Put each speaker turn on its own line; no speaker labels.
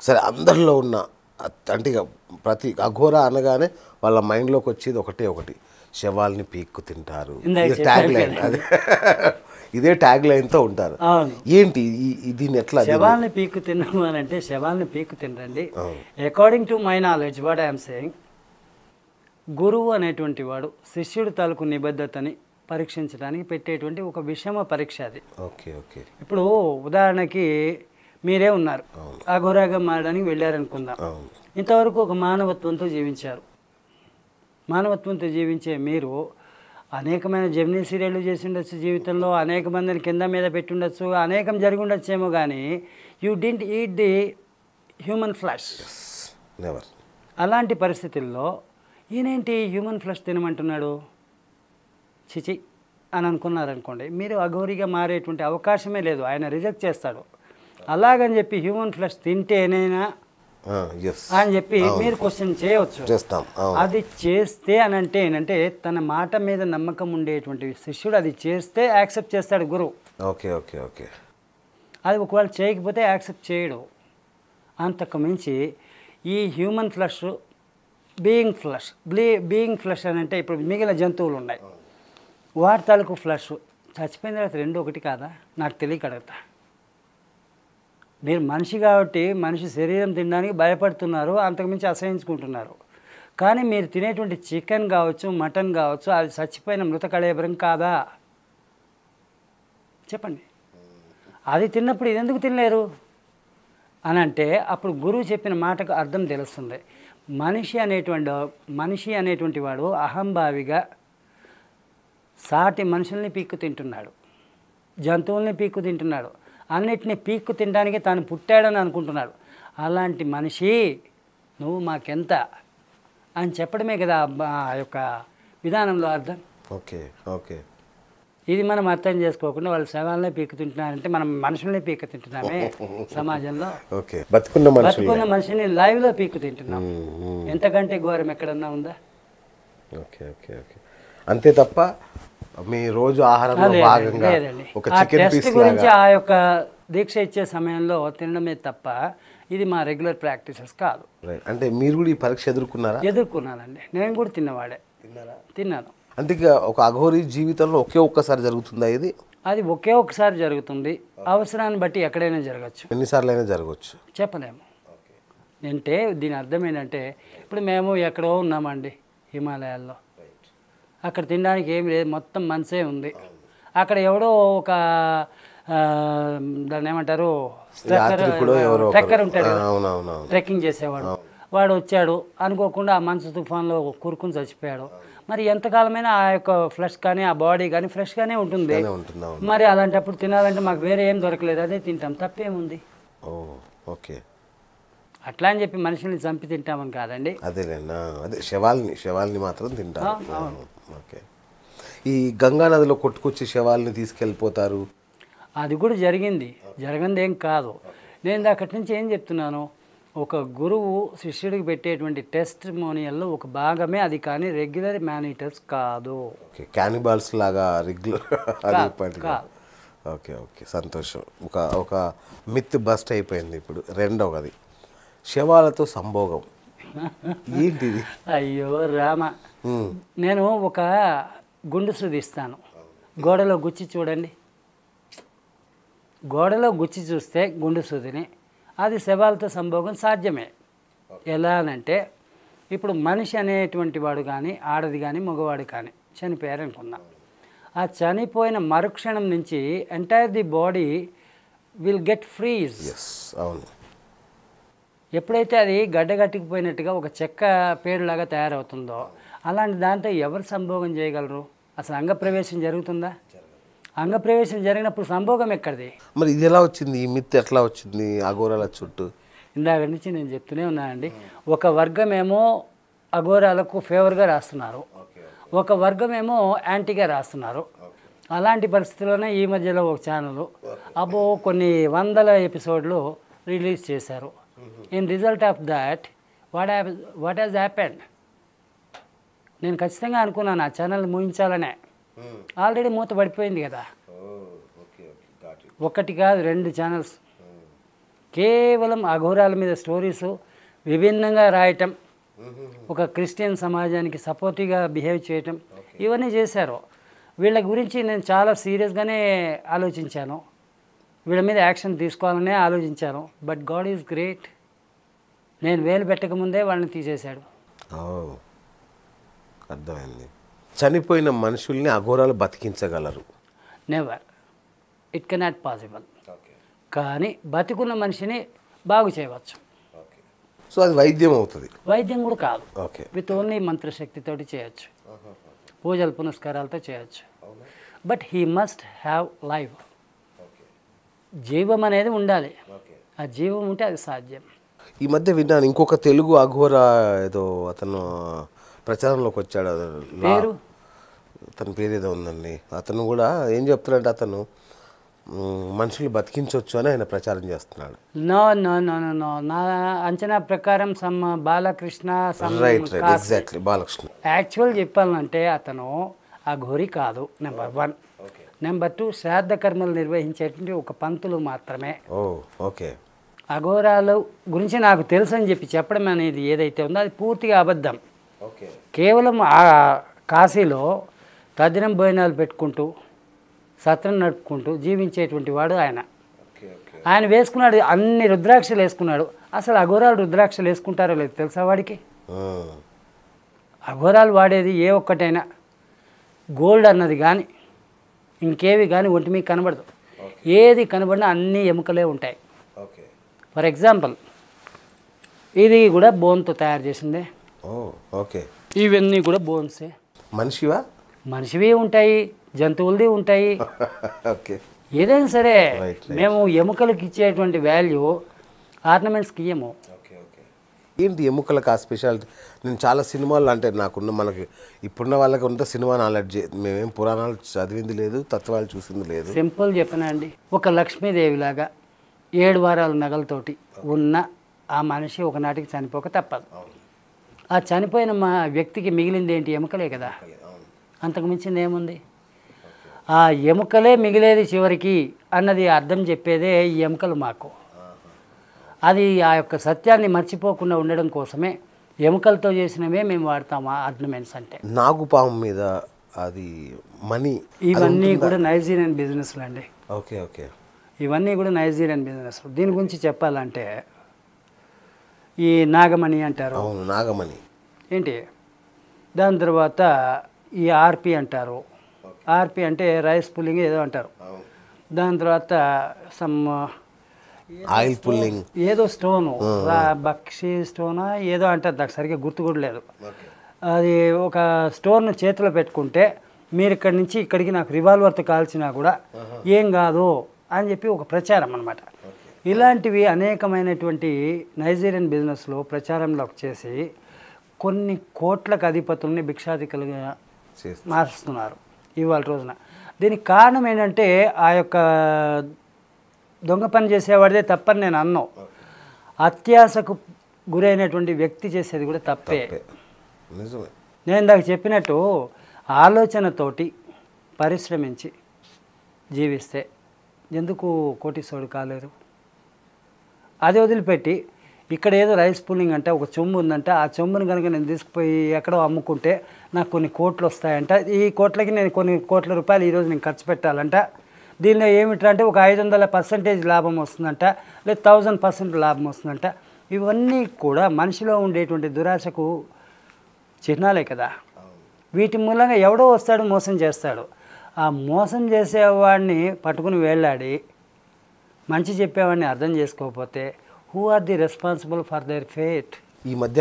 సరే అందరిలో ఉన్న అంటే ఇక ప్రతి అఘోర అనగానే వాళ్ళ మైండ్లోకి వచ్చేది ఒకటి శవాల్ని పీక్కు తింటారు. ట్యాగ్ లైన్ అదే, ఇదే ట్యాగ్ లైన్తో ఉంటారు. ఏంటి దీన్ని ఎట్లా?
శవాల్ని పీక్కు తిన్నాము అని అంటే శవాల్ని పీక్కు తినరండి. According to my knowledge what I'm saying, గురువు అనేటువంటి వాడు శిష్యుడి తాలూకు నిబద్ధతని పరీక్షించడానికి పెట్టేటువంటి ఒక విషమ పరీక్ష అది.
Okay okay.
ఇప్పుడు ఉదాహరణకి మీరే ఉన్నారు, అఘోరాగా మారడానికి వెళ్ళారనుకుందాం. ఇంతవరకు ఒక మానవత్వంతో జీవించారు. మానవత్వంతో జీవించే మీరు అనేకమైన జెమినీ సీరియళ్ళు చేసి ఉండొచ్చు, జీవితంలో అనేక మందిని కింద మీద పెట్టి ఉండొచ్చు, అనేకం జరిగి ఉండొచ్చేమో, కానీ you didn't eat the human flesh.
Never.
అలాంటి పరిస్థితుల్లో ఈయనేంటి హ్యూమన్ ఫ్లెష్ తినమంటున్నాడు, చిచి అని అనుకున్నారనుకోండి, మీరు అఘోరిగా మారేటువంటి అవకాశమే లేదు, ఆయన రిజెక్ట్ చేస్తాడు. అలాగని చెప్పి హ్యూమన్ ఫ్లెష్ తింటేనేనా అని చెప్పి మీరు క్వశ్చన్ చేయవచ్చు. అది చేస్తే అని అంటే ఏంటంటే తన మాట మీద నమ్మకం ఉండేటువంటి శిష్యుడు అది చేస్తే యాక్సెప్ట్ చేస్తాడు గురువు.
Okay okay okay.
అది ఒకవేళ చేయకపోతే యాక్సెప్ట్ చేయడు. అంతకు మించి ఈ హ్యూమన్ ఫ్లెష్, బీయింగ్ ఫ్లెష్ అని అంటే ఇప్పుడు మిగిలిన జంతువులు ఉన్నాయి, వాటి తాలూకు ఫ్లెష్ చచ్చిపోయిన తర్వాత రెండు ఒకటి కాదా? నాకు తెలియక అడుగుతా. మీరు మనిషి కాబట్టి మనిషి శరీరం తినడానికి భయపడుతున్నారు, అంతకుమించి అసహించుకుంటున్నారు. కానీ మీరు తినేటువంటి చికెన్ కావచ్చు, మటన్ కావచ్చు, అది చచ్చిపోయిన మృత కళేబరం కాదా? చెప్పండి. అది తిన్నప్పుడు ఇది ఎందుకు తినలేరు అని అంటే అప్పుడు గురువు చెప్పిన మాటకు అర్థం తెలుస్తుంది. మనిషి అనేటువంటి వాడు అహంభావిగా సాటి మనుషుల్ని పీక్కు తింటున్నాడు, జంతువుల్ని పీక్కు తింటున్నాడు, అన్నిటినీ పీక్కు తినడానికి తాను పుట్టాడని అనుకుంటున్నాడు. అలాంటి మనిషి నువ్వు మాకెంత అని చెప్పడమే కదా ఆ యొక్క విధానంలో అర్థం.
Okay okay.
ఇది మనం అర్థం చేసుకోకుండా వాళ్ళు శవాలనే పీక్కు తింటున్నారంటే మనం మనుషుల్ని పీక్కు తింటున్నామే సమాజంలో. బతుకున్న మనిషిని లైవ్లో పీక్కు తింటున్నాం. ఎంతకంటే ఘోరం ఎక్కడన్నా ఉందా?
Okay okay okay. అంతే తప్ప మీ రోజు ఆహారంలో భాగంగా ఒక చికెన్ పీస్
గురించి ఆ యొక్క దీక్ష ఇచ్చే సమయంలో తినడమే తప్ప ఇది మా రెగ్యులర్ ప్రాక్టీసెస్ కాదు.
అంటే మీరు కూడా ఈ పరీక్ష ఎదుర్కొన్నారా?
ఎదుర్కొన్నానండి. నేను కూడా తిన్నవాడే. తిన్నాను.
అంటే ఒక అఘోరి జీవితంలో ఒక్కసారి జరుగుతుందా ఇది?
అది ఒకే ఒక్కసారి జరుగుతుంది. అవసరాన్ని బట్టి ఎక్కడైనా జరగచ్చు,
ఎన్నిసార్లు అయినా జరగచ్చు,
చెప్పలేము. అంటే దీని అర్థం ఏంటంటే ఇప్పుడు మేము ఎక్కడో ఉన్నామండి హిమాలయాల్లో, అక్కడ తినడానికి ఏమి లేదు, మొత్తం మనసే ఉంది. అక్కడ ఎవడో ఒక దాన్ని ఏమంటారు ట్రెక్కర్ ఉంటాడు, ట్రెక్కింగ్ చేసేవాడు, వాడు వచ్చాడు అనుకోకుండా ఆ మనసు తుఫాన్లో కురుకుని చచ్చిపోయాడు. మరి ఎంతకాలమైనా ఆ యొక్క ఫ్లెష్ కానీ ఆ బాడీ కానీ ఫ్రెష్గానే ఉంటుంది. మరి అలాంటప్పుడు తినాలంటే మాకు వేరే ఏం దొరకలేదు, అదే తింటాం, తప్పేముంది?
ఓకే.
అట్లా అని చెప్పి మనుషుల్ని చంపి తింటామని కాదండి.
అదే శవాల్ని మాత్రం తింటాం. ఓకే. ఈ గంగా నదిలో కొట్టుకొచ్చి శవాల్ని తీసుకెళ్ళిపోతారు,
అది కూడా జరిగింది, జరగంది ఏం కాదు. నేను అక్కడి నుంచి ఏం చెప్తున్నాను, ఒక గురువు శిష్యుడికి పెట్టేటువంటి టెస్టిమోనియల్లో ఒక భాగమే అది, కానీ రెగ్యులర్ మానిటర్స్ కాదు.
క్యానిబాల్స్ లాగా రెగ్యులర్ కాదు. ఓకే ఓకే, సంతోషం. ఒక మిత్ బస్ట్ అయిపోయింది. ఇప్పుడు రెండవది శవాలతో సంభోగం. ఏంటిది?
అయ్యో రామ, నేను ఒక గుండు సుదిస్తాను, గోడలో గుచ్చి చూడండి. గోడలో గుచ్చి చూస్తే గుండు సూదిని, అది శవాలతో సంభోగం సాధ్యమే. ఎలా అనంటే ఇప్పుడు మనిషి అనేటువంటి వాడు కానీ ఆడది కానీ మగవాడు కానీ చనిపోయారనుకున్నాం. ఆ చనిపోయిన మరుక్షణం నుంచి entire the body will get freeze.
అవును.
ఎప్పుడైతే అది గడ్డగట్టుకుపోయినట్టుగా ఒక చెక్క పేరులాగా తయారవుతుందో అలాంటి దాంతో ఎవరు సంభోగం చేయగలరు? అసలు అంగప్రవేశం జరుగుతుందా? అంగప్రవేశం జరిగినప్పుడు సంభోగం ఎక్కడిది?
మరి ఇది ఎలా వచ్చింది? ఈ మిత్ ఎట్లా వచ్చింది అఘోరాల చుట్టూ?
ఇందాక నుంచి నేను చెప్తూనే ఉన్నానండి. ఒక వర్గమేమో అఘోరాలకు ఫేవర్గా రాస్తున్నారు, ఒక వర్గమేమో యాంటీగా రాస్తున్నారు. అలాంటి పరిస్థితుల్లోనే ఈ మధ్యలో ఒక ఛానల్ కొన్ని వందల ఎపిసోడ్లు రిలీజ్ చేశారు. In result of that what has happened? నేను ఖచ్చితంగా అనుకున్నాను ఆ ఛానల్ ముగించాలనే. ఆల్రెడీ మూత పడిపోయింది కదా. ఒకటి కాదు, 2 ఛానల్స్ కేవలం అఘోరాల మీద స్టోరీస్ విభిన్నంగా రాయటం, ఒక క్రిస్టియన్ సమాజానికి సపోర్టివ్గా బిహేవ్ చేయటం, ఇవన్నీ చేశారు. వీళ్ళ గురించి నేను చాలా సీరియస్గానే ఆలోచించాను, వీళ్ళ మీద యాక్షన్ తీసుకోవాలనే ఆలోచించాను. But God is great. నేను వేలు పెట్టకముందే వాళ్ళని తీసేశాడు.
అర్థమైంది. చనిపోయిన మనుషుల్ని అఘోరాలు బతికించగలరు?
Never, it cannot possible. కానీ బతికున్న మనిషిని బాగు చేయవచ్చు.
సో అది వైద్యం అవుతుంది?
వైద్యం కూడా కాదు,
ఓకే,
విత్ ఓన్లీ మంత్రశక్తితోటి చేయొచ్చు, పూజలు పునస్కారాలతో చేయొచ్చు. But he must have life. జీవం అనేది ఉండాలి. ఆ జీవం ఉంటే అది సాధ్యం.
ఈ మధ్య విన్నాను ఇంకొక తెలుగు అఘోరా ఏదో అతను ప్రచారంలోకి వచ్చాడు,
పేరు
అతని పేరు ఏదో ఉందండి. అతను కూడా ఏం చెప్తున్నాడంటే అతను మనుషులు బతికించవచ్చు అని ఆయన ప్రచారం చేస్తున్నాడు.
No no no no no నా అంచనా ప్రకారం some Balakrishna
right exactly Balakrishna.
Actual చెప్పాలంటే అతను అఘోరి కాదు, నెంబర్ 1. నెంబర్ 2, శ్రాద్ధ కర్మలు నిర్వహించేటువంటి ఒక పంతులు మాత్రమే.
ఓకే.
అఘోరాలు గురించి నాకు తెలుసు అని చెప్పడం అనేది ఏదైతే ఉందో అది పూర్తిగా అబద్ధం. కేవలం ఆ కాశీలో తద్దినం భోజనాలు పెట్టుకుంటూ సత్రం నడుపుకుంటూ జీవించేటువంటి వాడు ఆయన. ఆయన వేసుకున్నాడు, అన్ని రుద్రాక్షలు వేసుకున్నాడు. అసలు అఘోరాలు రుద్రాక్షలు వేసుకుంటారో లేదు తెలుసా వాడికి? అఘోరాలు వాడేది ఏ ఒక్కటైనా గోల్డ్ అన్నది కానీ ఇంకేవి కానీ ఒంటి మీకు కనబడదు. ఏది కనబడినా అన్ని ఎముకలే ఉంటాయి. ఫర్ ఎగ్జాంపుల్ ఇది కూడా బోన్తో తయారు చేసిందే.
ఓకే.
ఇవన్నీ కూడా బోన్సే.
మనిషివా?
మనిషివి ఉంటాయి, జంతువులది ఉంటాయి.
ఓకే.
ఏదైనా సరే మేము ఎముకలకు ఇచ్చేటువంటి వాల్యూ ఆర్నమెంట్స్కి ఇయ్యము.
ఏంటి ఎముకలకు ఆ స్పెషాలిటీ? నేను చాలా సినిమాలు అంటే నాకున్న మనకి ఇప్పుడున్న వాళ్ళకి ఉన్న సినిమా నాలెడ్జ్, మేమేం పురాణాలు చదివింది లేదు, తత్వాలు చూసింది లేదు.
సింపుల్ చెప్పనండి, ఒక లక్ష్మీదేవిలాగా 7 వారాల నగలతోటి ఉన్న ఆ మనిషి ఒకనాటికి చనిపోక తప్పదు. ఆ చనిపోయిన మా వ్యక్తికి మిగిలింది ఏంటి? ఎముకలే కదా, అంతకు మించింది ఏముంది? ఆ ఎముకలే మిగిలేది చివరికి అన్నది అర్థం చెప్పేదే ఈ ఎముకలు మాకు. అది ఆ యొక్క సత్యాన్ని మర్చిపోకుండా ఉండడం కోసమే ఎముకలతో చేసినవే మేము వాడతాము ఆర్నమెంట్స్ అంటే.
నాగుపాము మీద అది మనీ,
ఇవన్నీ కూడా నైజీరియన్ బిజినెస్లు అండి.
Okay okay.
ఇవన్నీ కూడా నైజీరియన్ బిజినెస్. దీని గురించి చెప్పాలంటే ఈ నాగమణి అంటారు.
అవును, నాగమణి
ఏంటి, దాని తర్వాత ఈ ఆర్పి అంటారు. ఆర్పి అంటే రైస్ పుల్లింగ్ ఏదో అంటారు. దాని తర్వాత సమ్
ఆయిల్ పుల్లింగ్
ఏదో స్టోను, బక్షి స్టోనా ఏదో అంటారు, నాకు సరిగ్గా గుర్తు కూడా లేదు. అది ఒక స్టోన్ను చేతిలో పెట్టుకుంటే మీరు ఇక్కడి నుంచి ఇక్కడికి నాకు రివాల్వర్తో కాల్చినా కూడా ఏం కాదు అని చెప్పి ఒక ప్రచారం అన్నమాట. ఇలాంటివి అనేకమైనటువంటి నైజీరియన్ బిజినెస్లో ప్రచారంలోకి చేసి కొన్ని కోట్లకు అధిపతుల్ని భిక్షాధికులుగా మారుస్తున్నారు ఇవాళ రోజున. దీనికి కారణం ఏంటంటే ఆ యొక్క దొంగ పని చేసేవాడిదే తప్పని నేను అన్నాను. అత్యాశకు గురైనటువంటి వ్యక్తి చేసేది కూడా తప్పే. నేను ఇందాక చెప్పినట్టు ఆలోచనతోటి పరిశ్రమించి జీవిస్తే ఎందుకు కోటీశ్వరుడు కాలేరు? అది వదిలిపెట్టి ఇక్కడ ఏదో రైస్ పుల్లింగ్ అంటే ఒక చెంబు ఉందంట, ఆ చెంబుని కనుక నేను తీసుకుపోయి ఎక్కడో అమ్ముకుంటే నాకు కొన్ని కోట్లు వస్తాయంట. ఈ కోట్లకి నేను కొన్ని కోట్ల రూపాయలు ఈరోజు నేను ఖర్చు పెట్టాలంట. దీనిలో ఏమిటంటే అంటే ఒక 500% లాభం వస్తుందంట, లేదా 1000% లాభం వస్తుందంట. ఇవన్నీ కూడా మనిషిలో ఉండేటువంటి దురాశకు చిహ్నాలే కదా. వీటి మూలంగా ఎవడో వస్తాడు, మోసం చేస్తాడు. ఆ మోసం చేసేవాడిని పట్టుకుని వేళ్ళాడి మంచి చెప్పేవాడిని అర్థం చేసుకోకపోతే who are the responsible for their fate?
ఈ మధ్య